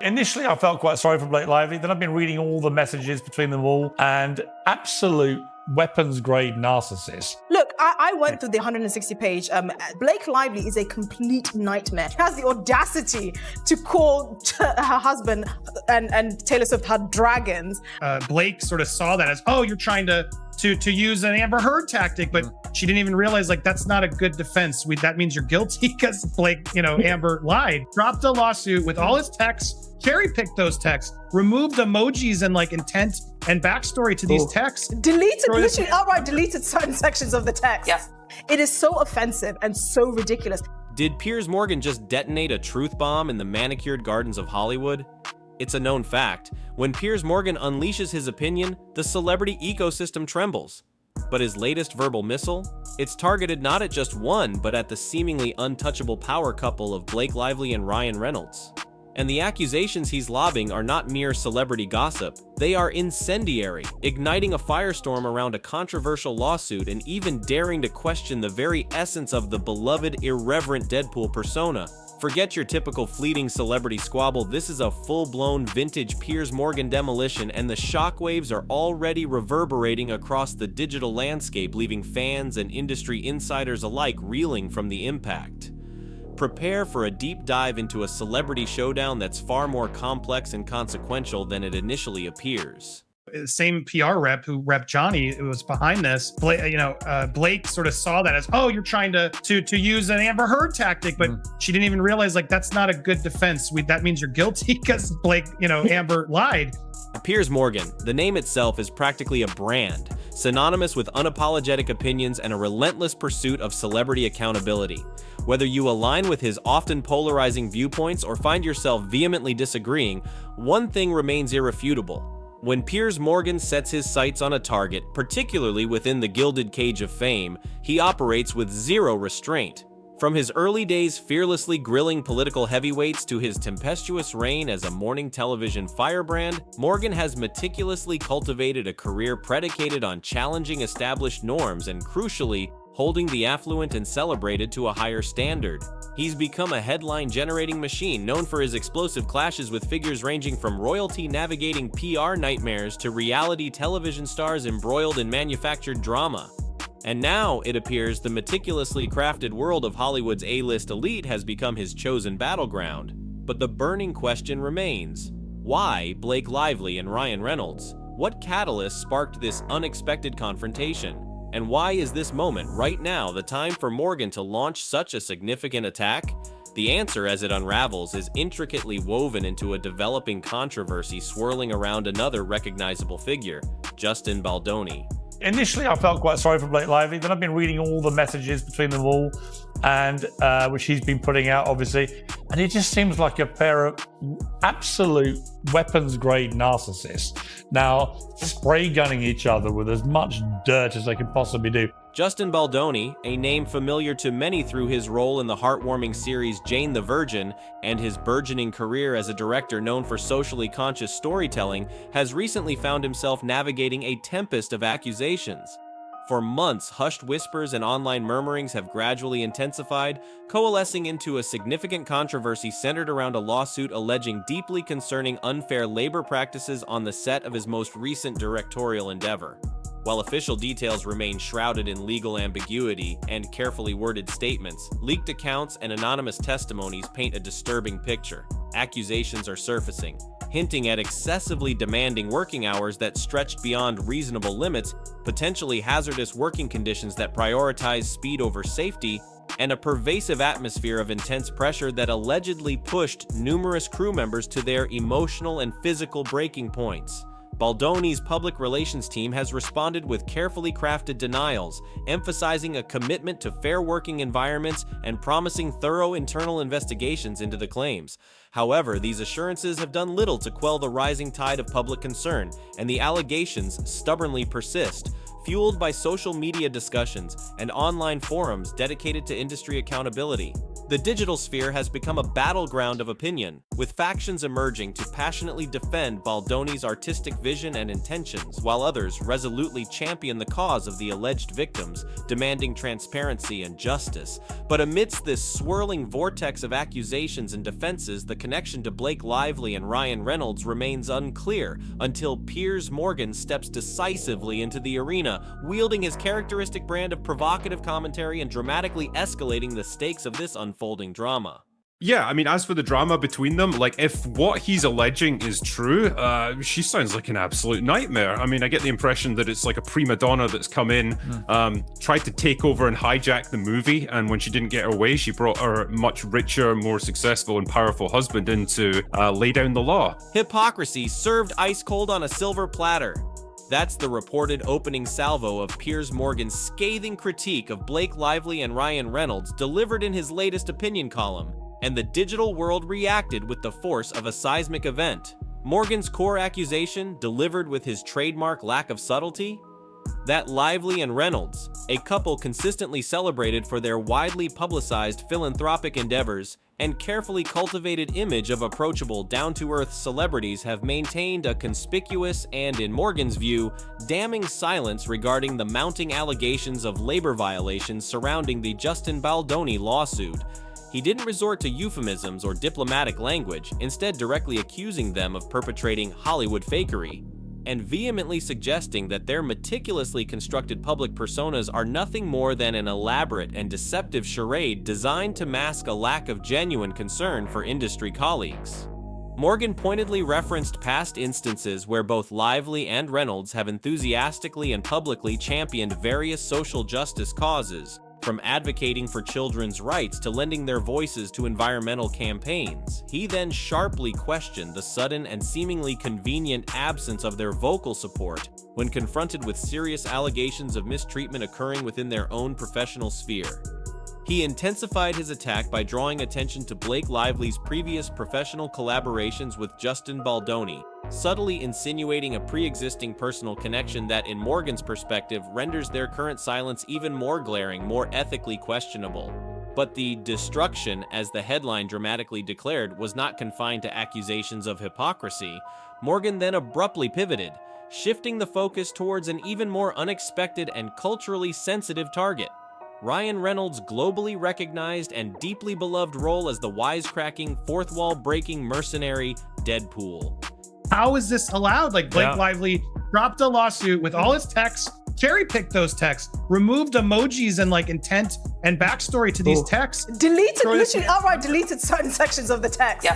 Initially, I felt quite sorry for Blake Lively. Then I've been reading all the messages between them all, and absolute weapons-grade narcissist. Look, I went through the 160-page. Blake Lively is a complete nightmare. She has the audacity to call her husband and Taylor Swift her dragons. Blake sort of saw that as, oh, you're trying to use an Amber Heard tactic, but she didn't even realize, like, that's not a good defense. That means you're guilty because Blake, Amber lied. Dropped a lawsuit with all his texts, cherry-picked those texts, removed emojis and like intent and backstory to these texts. Literally outright deleted certain sections of the text. Yes. It is so offensive and so ridiculous. Did Piers Morgan just detonate a truth bomb in the manicured gardens of Hollywood? It's a known fact. When Piers Morgan unleashes his opinion, the celebrity ecosystem trembles. But his latest verbal missile? It's targeted not at just one, but at the seemingly untouchable power couple of Blake Lively and Ryan Reynolds. And the accusations he's lobbing are not mere celebrity gossip. They are incendiary, igniting a firestorm around a controversial lawsuit and even daring to question the very essence of the beloved, irreverent Deadpool persona. Forget your typical fleeting celebrity squabble. This is a full-blown vintage Piers Morgan demolition, and the shockwaves are already reverberating across the digital landscape, leaving fans and industry insiders alike reeling from the impact. Prepare for a deep dive into a celebrity showdown that's far more complex and consequential than it initially appears. The same PR rep who repped Johnny, who was behind this, Blake sort of saw that as, oh, you're trying to use an Amber Heard tactic, but she didn't even realize, like, that's not a good defense. That means you're guilty because Blake, Amber lied. Piers Morgan, the name itself is practically a brand, synonymous with unapologetic opinions and a relentless pursuit of celebrity accountability. Whether you align with his often polarizing viewpoints or find yourself vehemently disagreeing, one thing remains irrefutable. When Piers Morgan sets his sights on a target, particularly within the gilded cage of fame, he operates with zero restraint. From his early days fearlessly grilling political heavyweights to his tempestuous reign as a morning television firebrand, Morgan has meticulously cultivated a career predicated on challenging established norms and, crucially, holding the affluent and celebrated to a higher standard. He's become a headline-generating machine known for his explosive clashes with figures ranging from royalty navigating PR nightmares to reality television stars embroiled in manufactured drama. And now, it appears, the meticulously crafted world of Hollywood's A-list elite has become his chosen battleground. But the burning question remains: why Blake Lively and Ryan Reynolds? What catalyst sparked this unexpected confrontation? And why is this moment, right now, the time for Morgan to launch such a significant attack? The answer, as it unravels, is intricately woven into a developing controversy swirling around another recognizable figure, Justin Baldoni. Initially, I felt quite sorry for Blake Lively. Then I've been reading all the messages between them all, and which he's been putting out, obviously. And it just seems like a pair of absolute weapons-grade narcissists. Now, spray gunning each other with as much dirt as they can possibly do. Justin Baldoni, a name familiar to many through his role in the heartwarming series Jane the Virgin and his burgeoning career as a director known for socially conscious storytelling, has recently found himself navigating a tempest of accusations. For months, hushed whispers and online murmurings have gradually intensified, coalescing into a significant controversy centered around a lawsuit alleging deeply concerning unfair labor practices on the set of his most recent directorial endeavor. While official details remain shrouded in legal ambiguity and carefully worded statements, leaked accounts and anonymous testimonies paint a disturbing picture. Accusations are surfacing, hinting at excessively demanding working hours that stretched beyond reasonable limits, potentially hazardous working conditions that prioritize speed over safety, and a pervasive atmosphere of intense pressure that allegedly pushed numerous crew members to their emotional and physical breaking points. Baldoni's public relations team has responded with carefully crafted denials, emphasizing a commitment to fair working environments and promising thorough internal investigations into the claims. However, these assurances have done little to quell the rising tide of public concern, and the allegations stubbornly persist, fueled by social media discussions and online forums dedicated to industry accountability. The digital sphere has become a battleground of opinion, with factions emerging to passionately defend Baldoni's artistic vision and intentions, while others resolutely champion the cause of the alleged victims, demanding transparency and justice. But amidst this swirling vortex of accusations and defenses, the connection to Blake Lively and Ryan Reynolds remains unclear until Piers Morgan steps decisively into the arena, wielding his characteristic brand of provocative commentary and dramatically escalating the stakes of this unfolding drama. Yeah, I mean, as for the drama between them, like, if what he's alleging is true, she sounds like an absolute nightmare. I mean, I get the impression that it's like a prima donna that's come in, tried to take over and hijack the movie, and when she didn't get her way, she brought her much richer, more successful, and powerful husband in to lay down the law. Hypocrisy served ice cold on a silver platter. That's the reported opening salvo of Piers Morgan's scathing critique of Blake Lively and Ryan Reynolds, delivered in his latest opinion column, and the digital world reacted with the force of a seismic event. Morgan's core accusation, delivered with his trademark lack of subtlety, that Lively and Reynolds, a couple consistently celebrated for their widely publicized philanthropic endeavors and carefully cultivated image of approachable, down-to-earth celebrities, have maintained a conspicuous and, in Morgan's view, damning silence regarding the mounting allegations of labor violations surrounding the Justin Baldoni lawsuit. He didn't resort to euphemisms or diplomatic language, instead directly accusing them of perpetrating Hollywood fakery, and vehemently suggesting that their meticulously constructed public personas are nothing more than an elaborate and deceptive charade designed to mask a lack of genuine concern for industry colleagues. Morgan pointedly referenced past instances where both Lively and Reynolds have enthusiastically and publicly championed various social justice causes, from advocating for children's rights to lending their voices to environmental campaigns. He then sharply questioned the sudden and seemingly convenient absence of their vocal support when confronted with serious allegations of mistreatment occurring within their own professional sphere. He intensified his attack by drawing attention to Blake Lively's previous professional collaborations with Justin Baldoni, subtly insinuating a pre-existing personal connection that, in Morgan's perspective, renders their current silence even more glaring, more ethically questionable. But the destruction, as the headline dramatically declared, was not confined to accusations of hypocrisy. Morgan then abruptly pivoted, shifting the focus towards an even more unexpected and culturally sensitive target: Ryan Reynolds' globally recognized and deeply beloved role as the wisecracking, fourth-wall-breaking mercenary Deadpool. How is this allowed? Like, Blake Lively dropped a lawsuit with all his texts, cherry-picked those texts, removed emojis and like intent and backstory to these texts. Literally outright deleted certain sections of the text.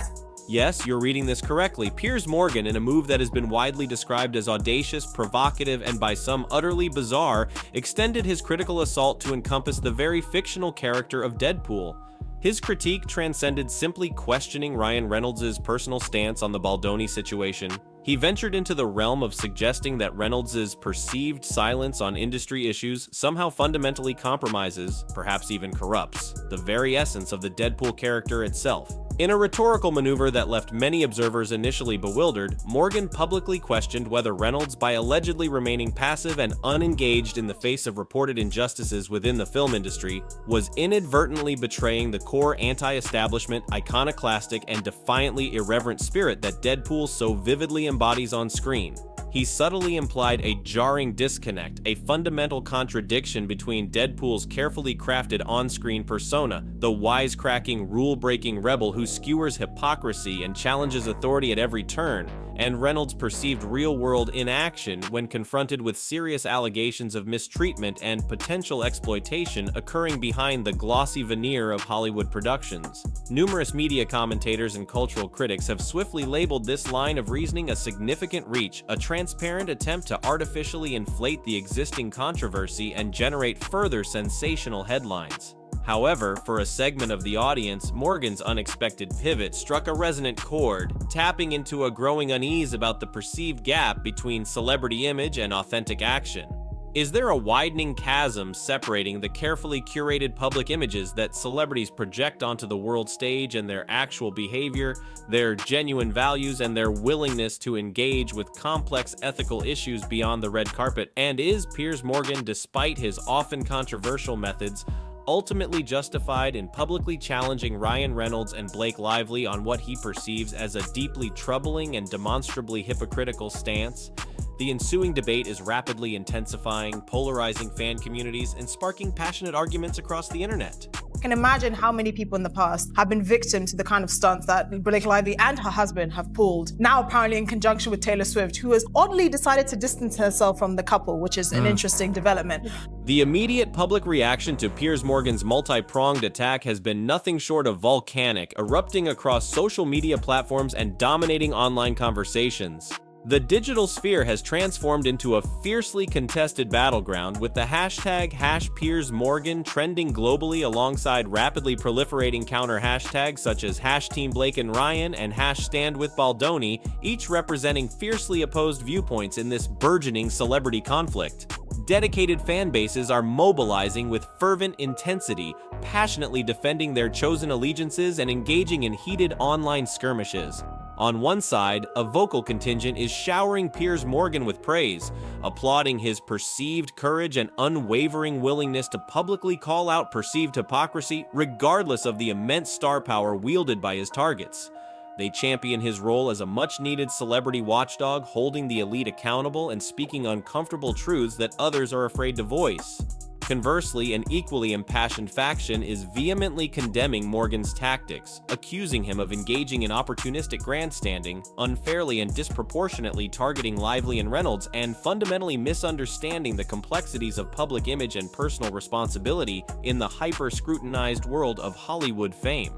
Yes, you're reading this correctly. Piers Morgan, in a move that has been widely described as audacious, provocative, and by some utterly bizarre, extended his critical assault to encompass the very fictional character of Deadpool. His critique transcended simply questioning Ryan Reynolds' personal stance on the Baldoni situation. He ventured into the realm of suggesting that Reynolds' perceived silence on industry issues somehow fundamentally compromises, perhaps even corrupts, the very essence of the Deadpool character itself. In a rhetorical maneuver that left many observers initially bewildered, Morgan publicly questioned whether Reynolds, by allegedly remaining passive and unengaged in the face of reported injustices within the film industry, was inadvertently betraying the core anti-establishment, iconoclastic, and defiantly irreverent spirit that Deadpool so vividly embodies on screen. He subtly implied a jarring disconnect, a fundamental contradiction between Deadpool's carefully crafted on-screen persona, the wisecracking, rule-breaking rebel who skewers hypocrisy and challenges authority at every turn, and Reynolds' perceived real-world inaction when confronted with serious allegations of mistreatment and potential exploitation occurring behind the glossy veneer of Hollywood productions. Numerous media commentators and cultural critics have swiftly labeled this line of reasoning a significant reach, a transparent attempt to artificially inflate the existing controversy and generate further sensational headlines. However, for a segment of the audience, Morgan's unexpected pivot struck a resonant chord, tapping into a growing unease about the perceived gap between celebrity image and authentic action. Is there a widening chasm separating the carefully curated public images that celebrities project onto the world stage and their actual behavior, their genuine values, and their willingness to engage with complex ethical issues beyond the red carpet? And is Piers Morgan, despite his often controversial methods, ultimately justified in publicly challenging Ryan Reynolds and Blake Lively on what he perceives as a deeply troubling and demonstrably hypocritical stance? The ensuing debate is rapidly intensifying, polarizing fan communities, and sparking passionate arguments across the internet. I can imagine how many people in the past have been victim to the kind of stunts that Blake Lively and her husband have pulled, now apparently in conjunction with Taylor Swift, who has oddly decided to distance herself from the couple, which is an interesting development. The immediate public reaction to Piers Morgan's multi-pronged attack has been nothing short of volcanic, erupting across social media platforms and dominating online conversations. The digital sphere has transformed into a fiercely contested battleground, with the hashtag #PiersMorgan trending globally alongside rapidly proliferating counter hashtags such as #TeamBlakeandRyan and #StandWithBaldoni, each representing fiercely opposed viewpoints in this burgeoning celebrity conflict. Dedicated fan bases are mobilizing with fervent intensity, passionately defending their chosen allegiances and engaging in heated online skirmishes. On one side, a vocal contingent is showering Piers Morgan with praise, applauding his perceived courage and unwavering willingness to publicly call out perceived hypocrisy, regardless of the immense star power wielded by his targets. They champion his role as a much-needed celebrity watchdog, holding the elite accountable and speaking uncomfortable truths that others are afraid to voice. Conversely, an equally impassioned faction is vehemently condemning Morgan's tactics, accusing him of engaging in opportunistic grandstanding, unfairly and disproportionately targeting Lively and Reynolds, and fundamentally misunderstanding the complexities of public image and personal responsibility in the hyper-scrutinized world of Hollywood fame.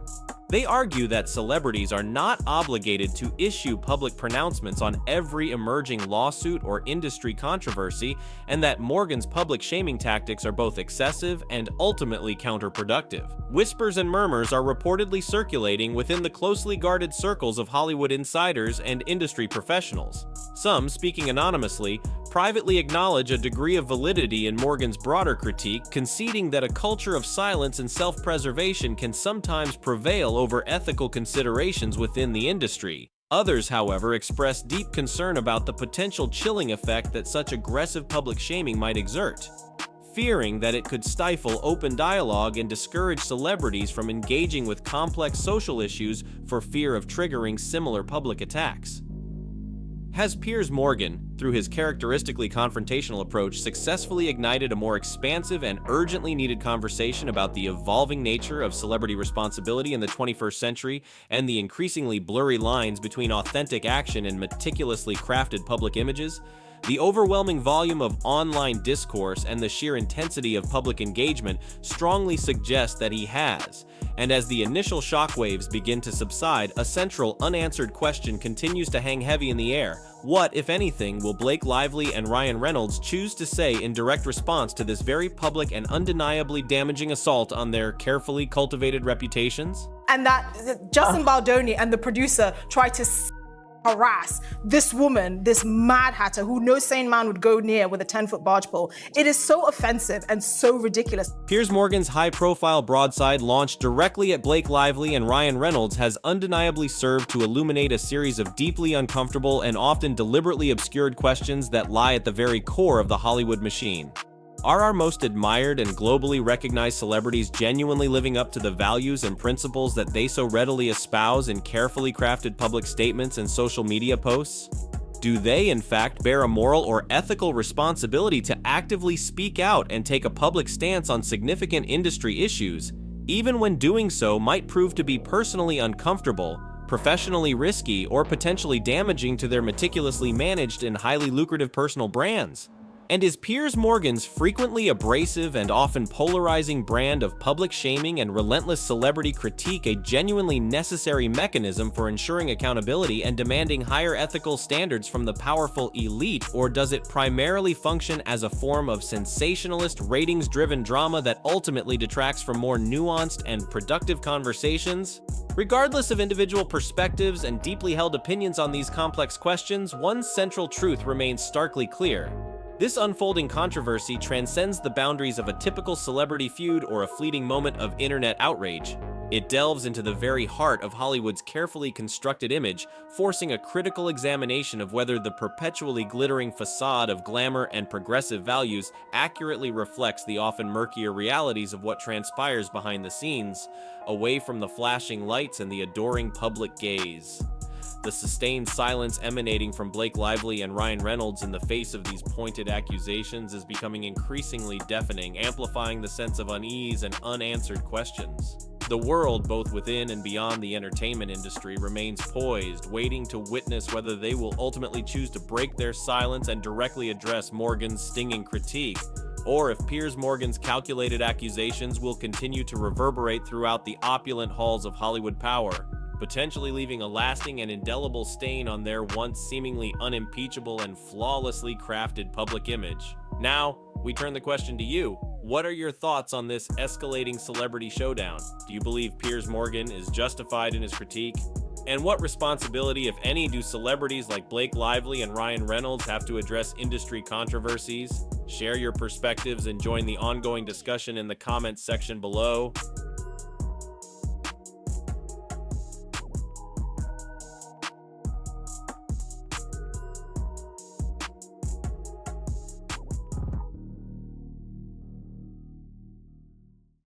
They argue that celebrities are not obligated to issue public pronouncements on every emerging lawsuit or industry controversy, and that Morgan's public shaming tactics are both excessive and ultimately counterproductive. Whispers and murmurs are reportedly circulating within the closely guarded circles of Hollywood insiders and industry professionals. Some, speaking anonymously, privately acknowledge a degree of validity in Morgan's broader critique, conceding that a culture of silence and self-preservation can sometimes prevail over ethical considerations within the industry. Others, however, express deep concern about the potential chilling effect that such aggressive public shaming might exert, fearing that it could stifle open dialogue and discourage celebrities from engaging with complex social issues for fear of triggering similar public attacks. Has Piers Morgan, through his characteristically confrontational approach, successfully ignited a more expansive and urgently needed conversation about the evolving nature of celebrity responsibility in the 21st century and the increasingly blurry lines between authentic action and meticulously crafted public images? The overwhelming volume of online discourse and the sheer intensity of public engagement strongly suggest that he has. And as the initial shockwaves begin to subside, a central unanswered question continues to hang heavy in the air. What, if anything, will Blake Lively and Ryan Reynolds choose to say in direct response to this very public and undeniably damaging assault on their carefully cultivated reputations? And that Justin Baldoni and the producer tried to harass this woman, this mad hatter who no sane man would go near with a 10-foot barge pole. It is so offensive and so ridiculous. Piers Morgan's high-profile broadside launched directly at Blake Lively and Ryan Reynolds has undeniably served to illuminate a series of deeply uncomfortable and often deliberately obscured questions that lie at the very core of the Hollywood machine. Are our most admired and globally recognized celebrities genuinely living up to the values and principles that they so readily espouse in carefully crafted public statements and social media posts? Do they, in fact, bear a moral or ethical responsibility to actively speak out and take a public stance on significant industry issues, even when doing so might prove to be personally uncomfortable, professionally risky, or potentially damaging to their meticulously managed and highly lucrative personal brands? And is Piers Morgan's frequently abrasive and often polarizing brand of public shaming and relentless celebrity critique a genuinely necessary mechanism for ensuring accountability and demanding higher ethical standards from the powerful elite, or does it primarily function as a form of sensationalist, ratings-driven drama that ultimately detracts from more nuanced and productive conversations? Regardless of individual perspectives and deeply held opinions on these complex questions, one central truth remains starkly clear. This unfolding controversy transcends the boundaries of a typical celebrity feud or a fleeting moment of internet outrage. It delves into the very heart of Hollywood's carefully constructed image, forcing a critical examination of whether the perpetually glittering facade of glamour and progressive values accurately reflects the often murkier realities of what transpires behind the scenes, away from the flashing lights and the adoring public gaze. The sustained silence emanating from Blake Lively and Ryan Reynolds in the face of these pointed accusations is becoming increasingly deafening, amplifying the sense of unease and unanswered questions. The world, both within and beyond the entertainment industry, remains poised, waiting to witness whether they will ultimately choose to break their silence and directly address Morgan's stinging critique, or if Piers Morgan's calculated accusations will continue to reverberate throughout the opulent halls of Hollywood power, potentially leaving a lasting and indelible stain on their once seemingly unimpeachable and flawlessly crafted public image. Now, we turn the question to you. What are your thoughts on this escalating celebrity showdown? Do you believe Piers Morgan is justified in his critique? And what responsibility, if any, do celebrities like Blake Lively and Ryan Reynolds have to address industry controversies? Share your perspectives and join the ongoing discussion in the comments section below.